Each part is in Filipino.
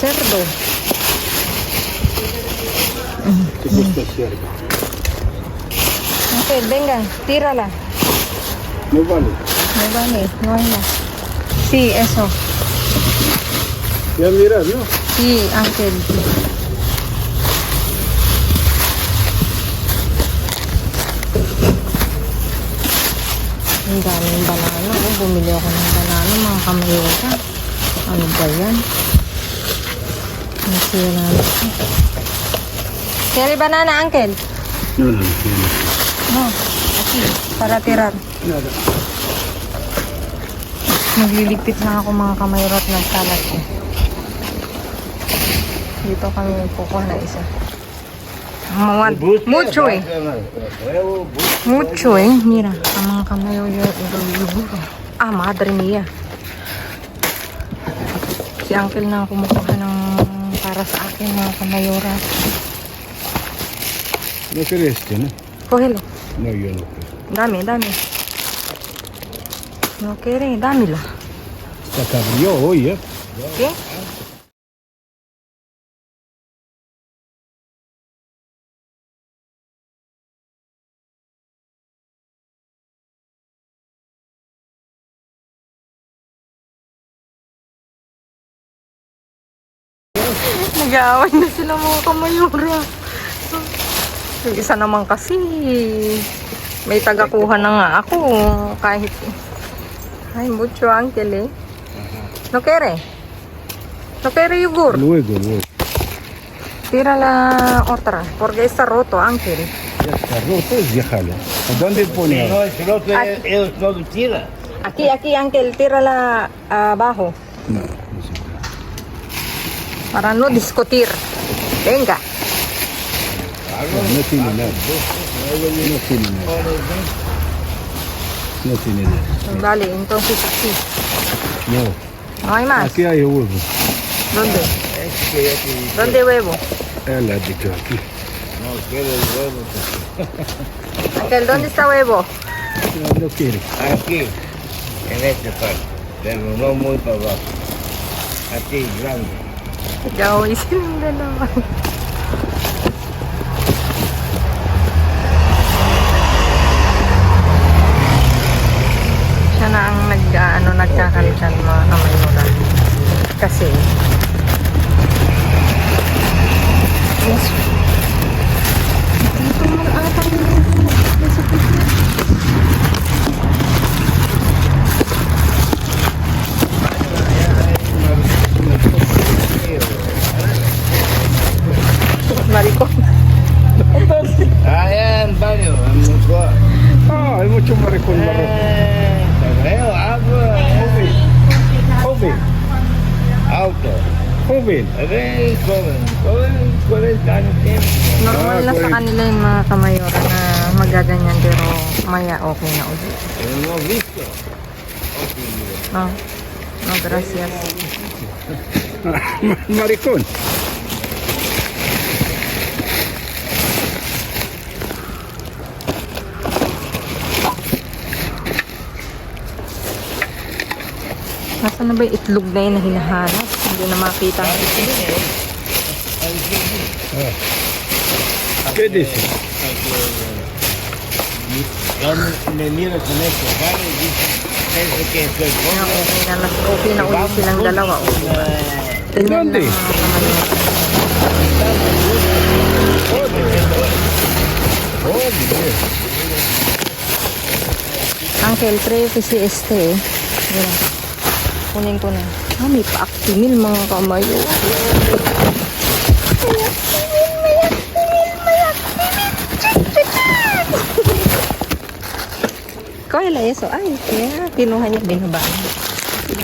cerdo. ¿Qué gusta cerdo? Okay, venga, tírala. No vale. No vale, no hay más. Sí, eso. Ya mirar, ¿no? Sí, Ángel. Ang daming banana. Oh, bumili ako ng banana, mga kamayota. Ano ba yan? Nasira na ito. Cherry banana, Uncle. No, no, no. No, aquí, para tirar. Nada. Nagliligpit na ako mga kamayora at nagsalat ko. Dito kami kukuha na isa. Mucho eh. Mucho eh. Mira, ang mga kamayora. Ah, madre mia. Si Uncle na kumukuha ng para sa akin mga kamayora. No querés este, ¿no? Cógelo. No, yo no quiero. Dame, dame. No quiere, dámela. Se abrió hoy, ¿eh? ¿Qué? Nag-aaway na sila mga kamayura. Yung isa naman kasi, may tagakuha na nga ako. Kahit, ay, mucho Uncle eh. No quiere? No quiere yogur? Luego, luego. Tira la otra, porque está roto, Ángel. Ya está roto, es déjalo. ¿A dónde pone? No, es el otro, ellos no lo tiran. Aquí, Ángel, tírala abajo. No, no sé. Para no discutir. Venga. No tiene nada. No tiene nada. No tiene nada. Vale, entonces aquí. No. No hay más. Aquí hay huevo. ¿Dónde? Es que ya te dije, ¿Dónde huevo? Él ha dicho aquí. no quiero el huevo. Ángel, ¿dónde está huevo? No, no quiere. Aquí, en esta parte, pero no muy para abajo. Aquí, grande. Ya oí silang dalawa. Siya na ang nagkakalitan mga kamayura. Kasi yes. Dito mo na ata maricón. Allá en baño, en Moscú. Ah, hay mucho maricón marrón. Te veo, agua, Joven, auto. joven. Ven, joven, 40 años tiene. Normal na sa kanila yung mga kamayora na magaganyan pero maya okay na ulit. Pero no visto. No, no, gracias. Maricón. Nasaan na ba yung itlog na yun na hinahanap? Hindi na makita ang itlog. ¿Qué dice? Yo me miro con esta cara y dice, pienso que estoy Kaya pobre. okay na ulit silang dalawa. Tingnan ¿Dónde? lang mga kamayora. Uncle, creo que si este eh. Mira. Kunin ko na. Ah, may pa-actimil mga kamayo. Kaya eso. Ay, kaya kinuha niya binabaan.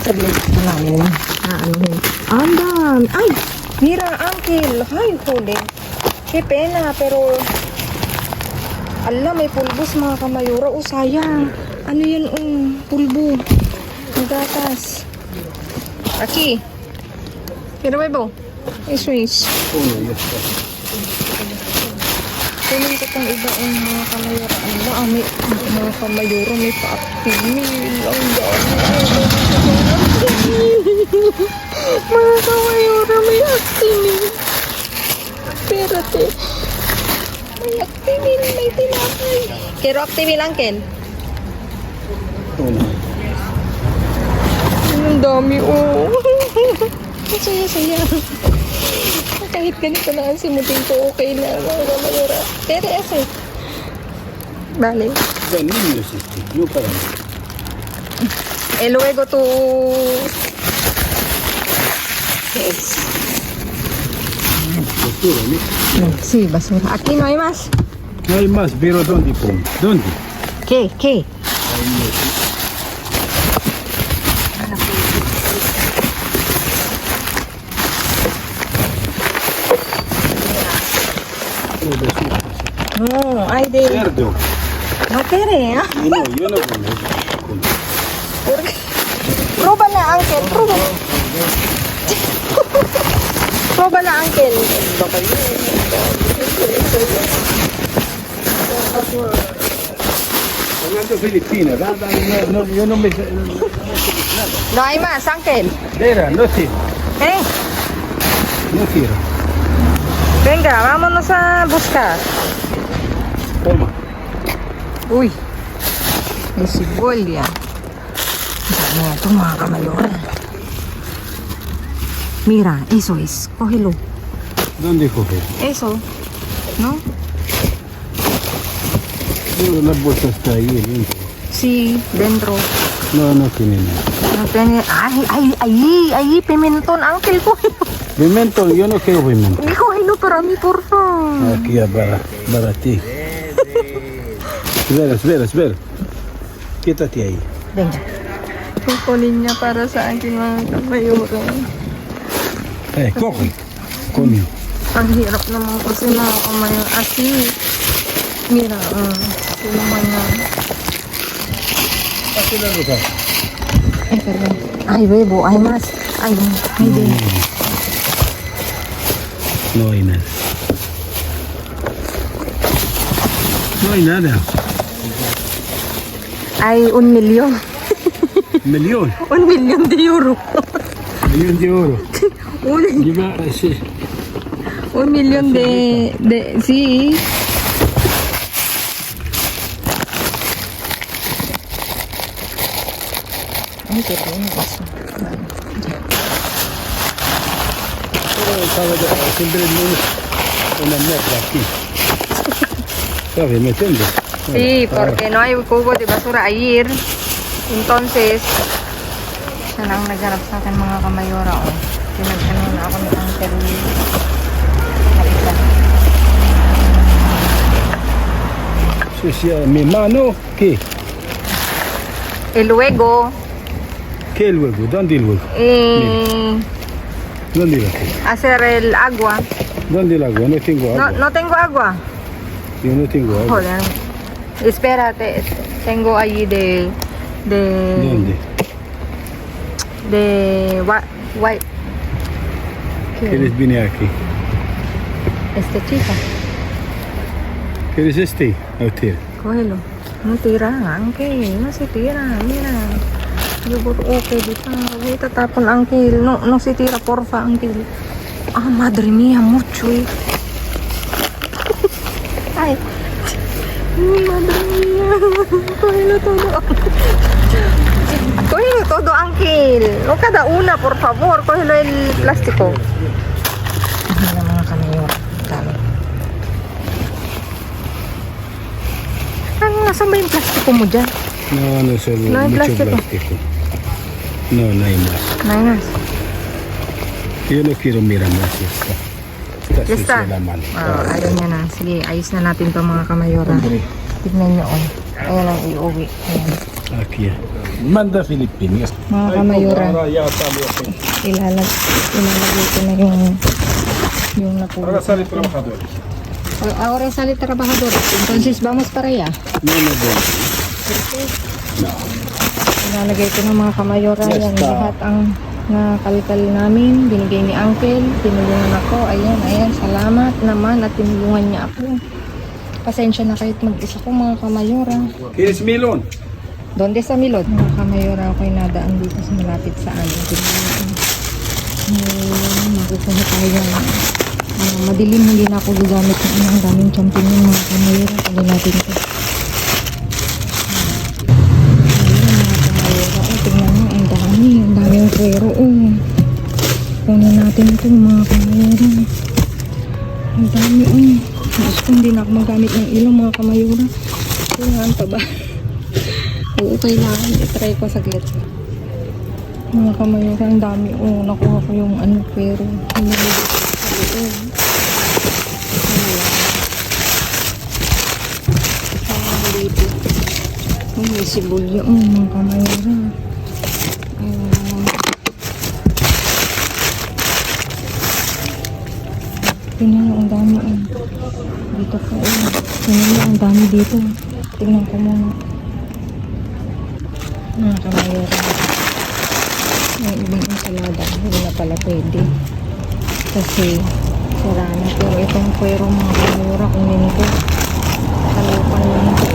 Sabihin ko namin. Ano yun? Andam! Ay! Mira, Uncle! Ay, huli. Kaya pena, pero ala, may pulbos mga kamayura. O, sayang. Ano yun, pulbo. Magatas. Aquí. Pero bebo. Eso is. Uno, ya está. Kunin ko pang iba ang mga kamayura. Ala, may mga kamayura. May pa-active. Ang dami. Mga kamayura, may actimil. Perate. May actimil, may tinapay. Kero actimil, Uncle? Una. Ang dami, oh. Ang saya-saya. Kahit ganito na ang simutin ko, okay na, mga kamayura. Pero, ese. Vale. Beh, niño este, no para mí. E luego tú... Basura, ¿no? Sí, basura. Aquí no hay más. No hay más, pero ¿dónde pongo? ¿Dónde? ¿Qué? ¿Qué? No, hay de... Cerdo. No quiere, ¿ah? No, yo no pongo. ¿Por qué? Pruébala, Uncle, pruébala. Pruébala, Uncle. Hablando Filipinas, no, yo no me... No hay más, Uncle. Vera, no sirve, ¿Eh? no sirve. Venga, vámonos a buscar. Toma. Uy, may sibolya. Mira ito mga kamayora. Mira, eso es. Cógelo. ¿Dónde coger? Eso. ¿No? No, la bolsa está ahí, dentro. Sí, dentro. No, no tiene nada. No tiene... Ay, ahí, pimentón, Uncle. Cógelo. Pimiento, yo no quiero pimiento. Cógelo para mí, por favor. Aquí ya para ti. Espera. Quédate ahí. Venga. Kukunin niya para sa aking mga kamayora. Coge. Coño. Ang hirap naman kasi mga kamayora. Asi, mira, sino man yan. Pase la ropa. Ay, perdón. Ay, bebo, hay más. Ay, de. No hay nada. No hay nada. Hay 1 million. Millón. 1 million de euro. Millón de oro. Lleva así. 1 million de... Sí. Ay, qué bueno eso. Siempre una mierda aquí. ¿Sabes? ¿Me entiendes? Sí, porque no hay cubo de basura ayer. Entonces, siya lang nagharap sa akin mga kamayora. Oh. Pinag-ano na ako ng Uncle. Sí, sí, mi mano, ¿qué? Y luego, ¿Qué luego? ¿Dónde luego? ¿Dónde la tengo? hacer el agua. ¿Dónde el agua? No tengo agua. No tengo agua. Yo no tengo agua. Joder. Espérate, tengo allí de ¿Dónde? white. ¿Quieres venir aquí? Este chica. ¿Quieres este? Hotel. Cógelo. No tira, Uncle. No se tira. Mira. Yo okay dito. Huwag tatapon, Uncle. No se tira, porfa, Uncle. Ah, madre mía, mucho eh. Ay. Madre mía. Cógelo todo. Cógelo todo, Uncle. O cada una, por favor. Cógelo el plástico. Mira mga kamayor. Dami. Nasaan ba yung plastiko mo dyan? No, solo No hay mucho plástico. plástico. No hay más. No hay más. Yo no quiero mirar más esto. Está Ya está. sucia la mano. Ayaw niya na. Sige, ayos na natin to mga kamayora. Tignan niyo, oh. Ayan ang iuwi. Ayan. Aquí. Manda Filipinas. Mga kamayora, Ahora ya salió así. ilalagay ko na yung napulot. Ahora sale trabajadores. Ahora sale trabajador. Entonces, vamos para allá. No voy. No. Ilalagay ko ng mga kamayora. Yes, Yan, pa. lahat ang nakalkal namin. Binigay ni Uncle. Tinulungan ako. Ayan. Salamat naman at tinulungan niya ako. Pasensya na kahit mag-isa ko mga kamayora. ¿Quieres melón? Donde sa Milot? Mga kamayora ako'y nadaan dito sa malapit sa amin. makukuha tayo. Madilim, hindi na ako gagamit ng ang daming champion mga kamayora. Pagin natin ito. Tingnan mo, ang daming kwero. Kunin natin ito mga kamayora. Ang dami. Mas kung hindi na ako magamit ng ilong mga kamayora. Kailangan pa ba? Oo, kailangan. I-try ko saglit. Mga kamayora, ang dami. Nakuha ko yung kwero. Hindi dito sa loob. Dito. May sibulya. Mga kamayora. Tingnan mo, ang dami. Dito po. Tingnan mo, ang dami dito. Tingnan ko muna. Mga kamayora. May ibang ensalada. Hindi na pala pwede. Kasi sira na. Pero itong kwero mga kamayora, kunin ko. Kalupan lang ito.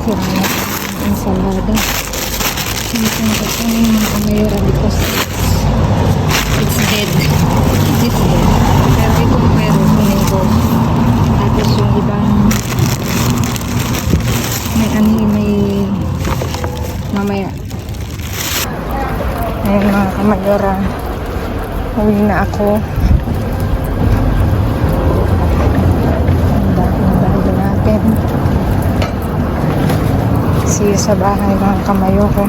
Sira na ang ensalada. Hindi ko nakukunin mga kamayora because it's dead. It's dead. Pero itong kwero, kunin ko. Tapos yung ibang may mamaya. Ayun mga kamayora. Uwi na ako. Ang dahil natin. See you sa bahay mga kamayora.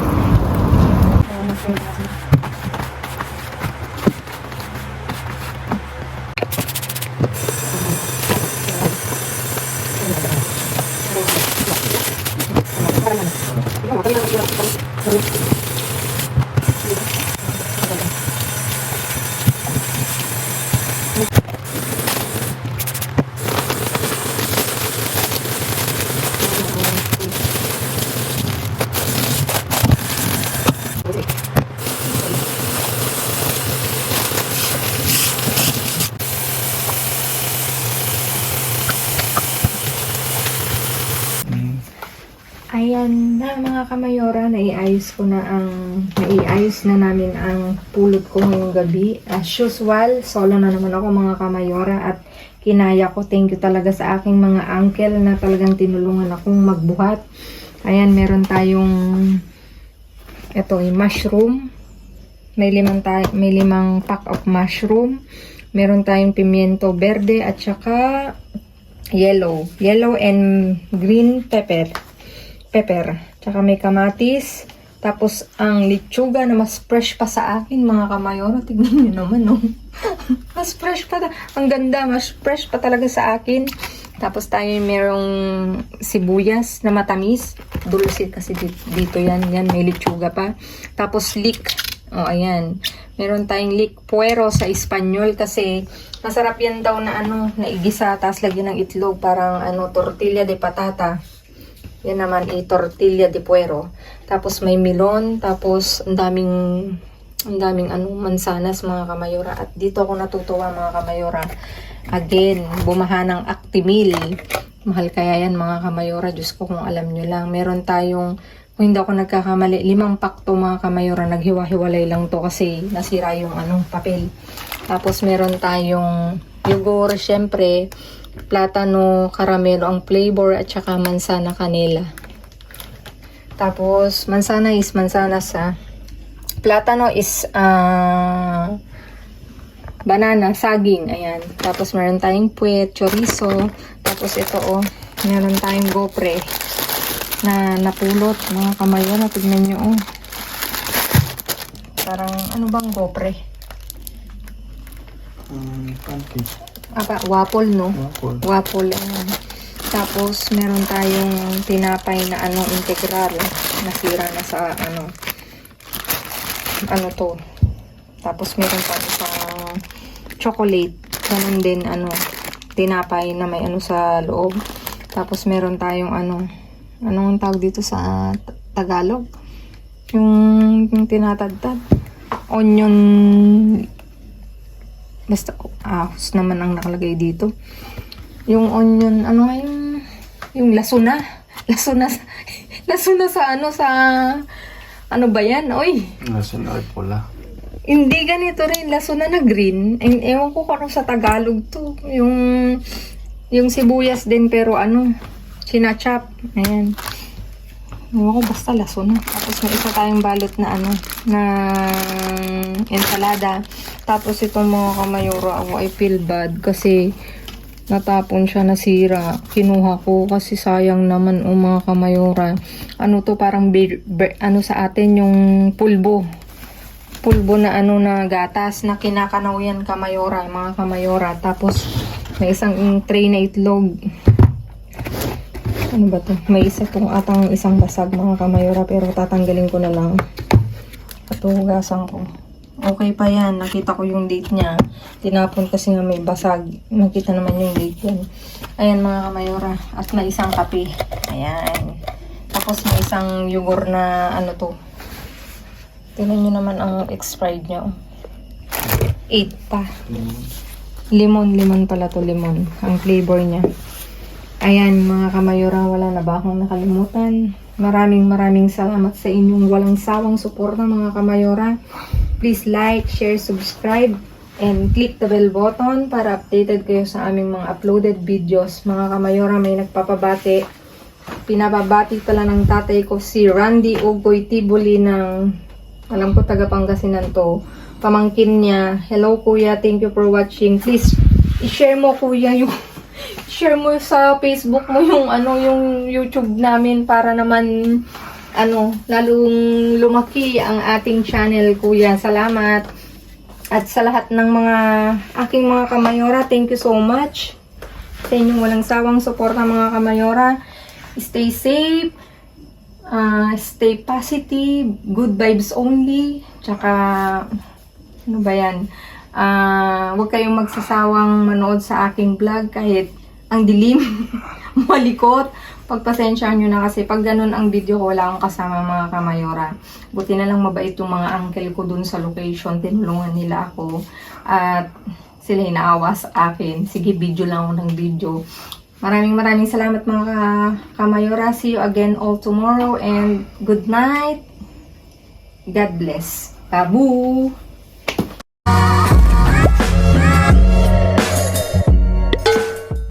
Ayan na mga kamayora, naiayos na namin ang pulot ko ngayong gabi. As usual, solo na naman ako mga kamayora at kinaya ko. Thank you talaga sa aking mga uncle na talagang tinulungan akong magbuhat. Ayan, meron tayong mushroom. May limang pack of mushroom. Meron tayong pimiento verde at saka yellow and green pepper. Tsaka may kamatis. Tapos ang litsuga na mas fresh pa sa akin mga kamayora. Tignan nyo naman mas fresh pa. Ang ganda, mas fresh pa talaga sa akin. Tapos tayo merong sibuyas na matamis. Dulce kasi dito yan. Yan, may litsuga pa. Tapos leek. Ayan. Meron tayong leek puero sa Espanyol kasi masarap yan daw na na igisa. Tapos lagyan ng itlog. Parang tortilla de patata. Yan naman tortilla de puero. Tapos may melon, tapos ang daming mansanas mga kamayora. At dito ako natutuwa mga kamayora. Again, bumaha ng Actimel. Mahal kaya yan mga kamayora. Diyos ko kung alam nyo lang. Meron tayong, kung hindi ako nagkakamali, 5 pack to mga kamayora. Naghiwa-hiwalay lang to kasi nasira yung papel. Tapos meron tayong yogurt, syempre. Platano, caramelo ang flavor at saka mansana canela. Tapos mansanas platano is banana, saging, ayan. Tapos meron tayong puwet, chorizo. Tapos ito meron tayong gopre na napulot mga kamayora. Tignan nyo parang bang gopre? Pancake. Waffle, no? Waffle. Tapos, meron tayong tinapay na integral. Nasira na sa to. Tapos, meron pa isang chocolate. Ganun din, tinapay na may sa loob. Tapos, meron tayong anong tawag dito sa Tagalog? Yung tinatadtad. Onion. Basta, naman ang nakalagay dito. Yung onion, yung lasuna. Lasuna sa Ano ba yan? Oy! Nasaan ay pula? Hindi ganito rin. Laso na green. Ewan ko kung ano sa Tagalog to. Yung sibuyas din pero sinachop. Ayan. Ewan ko basta laso na. Tapos may isa tayong balot na na ensalada. Tapos itong mga kamayura ay feel bad kasi natapon siya, nasira. Kinuha ko kasi sayang naman mga kamayura. To parang sa atin yung pulbo na na gatas na kinakanaw yan kamayora, mga kamayora. Tapos may isang tray na itlog. Ano ba to? May isa tong atang isang basag mga kamayora pero tatanggalin ko na lang. Patuhugasan ko. Okay pa yan. Nakita ko yung date niya. Tinapon kasi nga may basag. Nakita naman yung date yan. Ayan mga kamayora. At may isang kape. Ayan. Tapos may isang yogurt na to. Tingnan nyo naman ang expired nyo. 8 pa. Lemon pala to, lemon. Ang flavor niya. Ayan, mga kamayora, wala na ba akong nakalimutan? Maraming salamat sa inyong walang sawang suporta, mga kamayora. Please like, share, subscribe, and click the bell button para updated kayo sa aming mga uploaded videos. Mga kamayora, may nagpapabati. Pinababati pala ng tatay ko si Randy Ugoy Tibuli ng alam ko taga Pangasinan to. Pamangkin niya. Hello kuya, thank you for watching. Please i-share mo kuya yung share mo sa Facebook mo yung yung YouTube namin para naman lalong lumaki ang ating channel kuya. Salamat. At sa lahat ng mga aking mga kamayora, thank you so much. Sa inyong walang sawang suporta mga kamayora. Stay safe. Stay positive, good vibes only, tsaka ano ba yan, huwag kayong magsasawang manood sa aking vlog kahit ang dilim, malikot, pagpasensyahan nyo na kasi pag ganun ang video ko wala akong kasama mga kamayora. Buti na lang mabait yung mga uncle ko dun sa location, tinulungan nila ako at sila inaawa sa akin, sige video lang ako ng video. Maraming salamat mga kamayora. See you again all tomorrow and good night. God bless. Tabu!